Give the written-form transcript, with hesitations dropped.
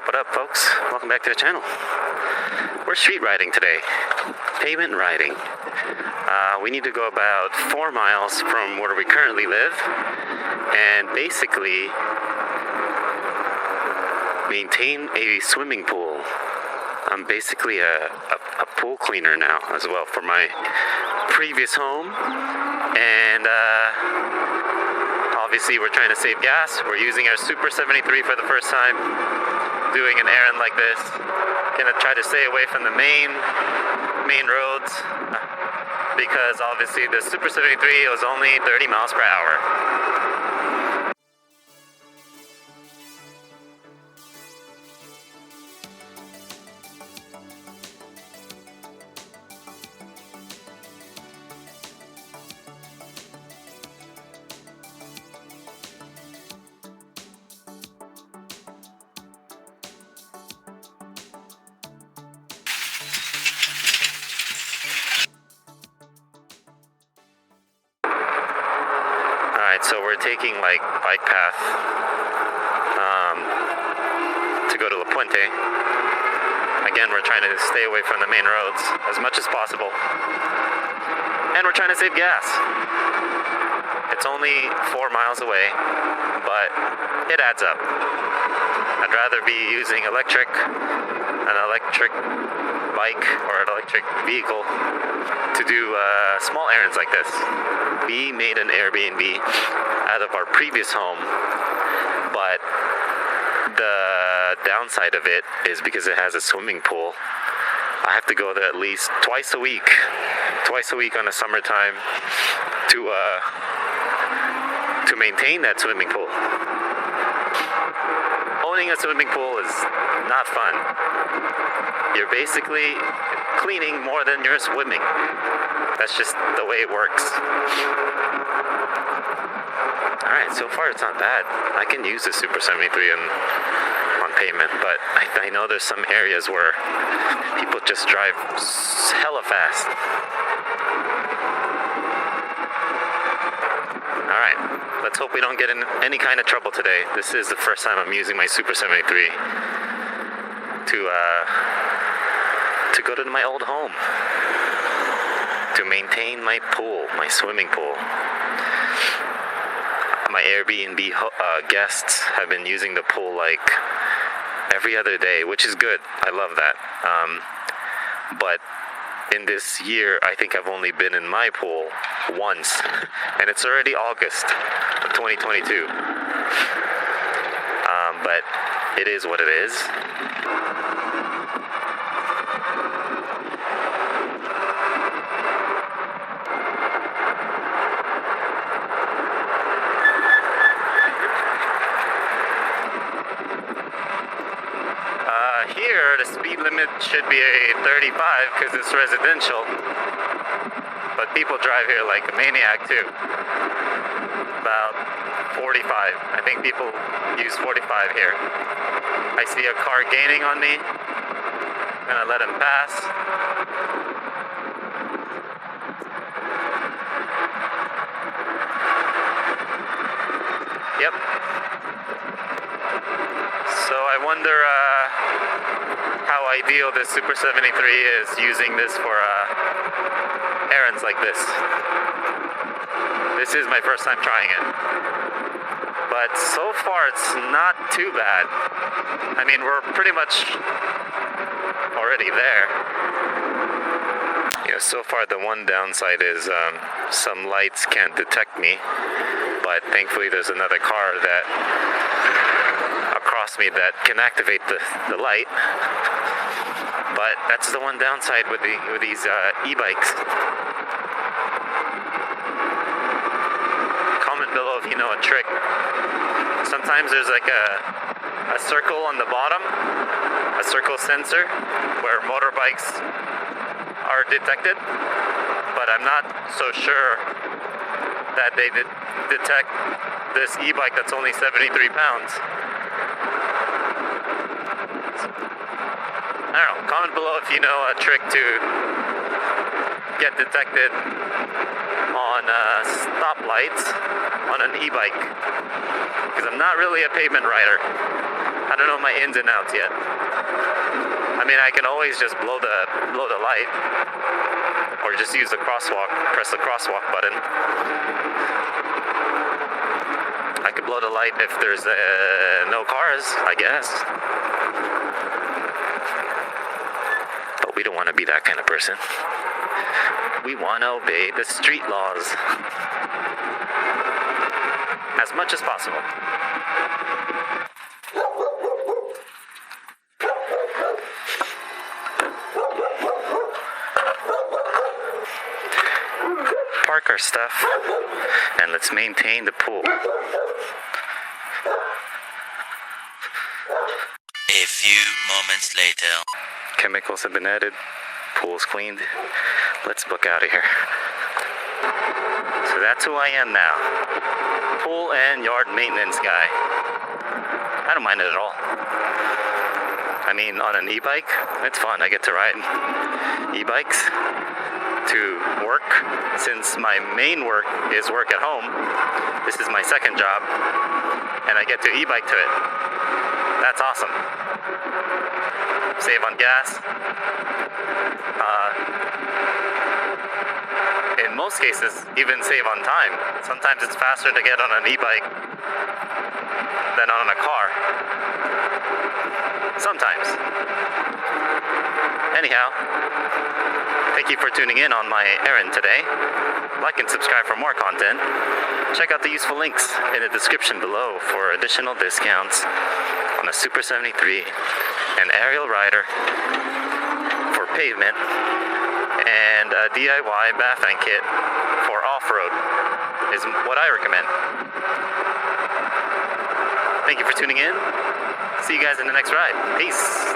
What up, folks? Welcome back to the channel. We're street riding today. Pavement riding. We need to go about 4 miles from where we currently live and basically maintain a swimming pool. I'm basically a pool cleaner now as well for my previous home, and obviously we're trying to save gas. We're using our Super73 for the first time, doing an errand like this. Gonna try to stay away from the main roads because obviously the Super73 was only 30 miles per hour. Alright, so we're taking like bike path to go to La Puente. Again, we're trying to stay away from the main roads as much as possible. And we're trying to save gas. It's only 4 miles away, but it adds up. I'd rather be using an electric bike or an electric vehicle to do small errands like this. We made an Airbnb out of our previous home, but the downside of it is because it has a swimming pool. I have to go there at least twice a week on the summertime to maintain that swimming pool. Owning a swimming pool is not fun. You're basically cleaning more than you're swimming. That's just the way it works. Alright, so far it's not bad. I can use the Super73 on pavement, but I know there's some areas where people just drive hella fast. Alright, let's hope we don't get in any kind of trouble today. This is the first time I'm using my Super73 to go to my old home, to maintain my pool, my swimming pool. My Airbnb guests have been using the pool like every other day, which is good. I love that. But in this year, I think I've only been in my pool once, and it's already August of 2022. But it is what it is. Here, the speed limit should be a 35 because it's residential, but people drive here like a maniac too. About 45. I think people use 45 here. I see a car gaining on me. I'm gonna let him pass. Yep. So I wonder how ideal this Super73 is using this for errands like this. This is my first time trying it. But so far it's not too bad. I mean, we're pretty much already there. Yeah, so far the one downside is some lights can't detect me, but thankfully there's another car that across me that can activate the light. But that's the one downside with these e-bikes. Comment below if you know a trick. Sometimes there's like a circle on the bottom, a circle sensor where motorbikes are detected, but I'm not so sure that they detect this e-bike that's only 73 pounds. I don't know, comment below if you know a trick to get detected on stoplights on an e-bike, because I'm not really a pavement rider. I don't know my ins and outs yet. I mean, I can always just blow the light, or just use the crosswalk, press the crosswalk button. I could blow the light if there's no cars, I guess. But we don't want to be that kind of person. We want to obey the street laws as much as possible. Park our stuff and let's maintain the pool. A few moments later. Chemicals have been added, pool's cleaned. Let's book out of here. So that's who I am now. Pool and yard maintenance guy. I don't mind it at all. I mean, on an e-bike, it's fun. I get to ride e-bikes to work. Since my main work is work at home, this is my second job, and I get to e-bike to it. That's awesome. Save on gas. In most cases, even save on time. Sometimes it's faster to get on an e-bike than on a car. Sometimes. Anyhow, thank you for tuning in on my errand today. Like and subscribe for more content. Check out the useful links in the description below for additional discounts on a Super 73, an aerial rider for pavement, and a DIY bafang kit for off-road is what I recommend. Thank you for tuning in. See you guys in the next ride. Peace.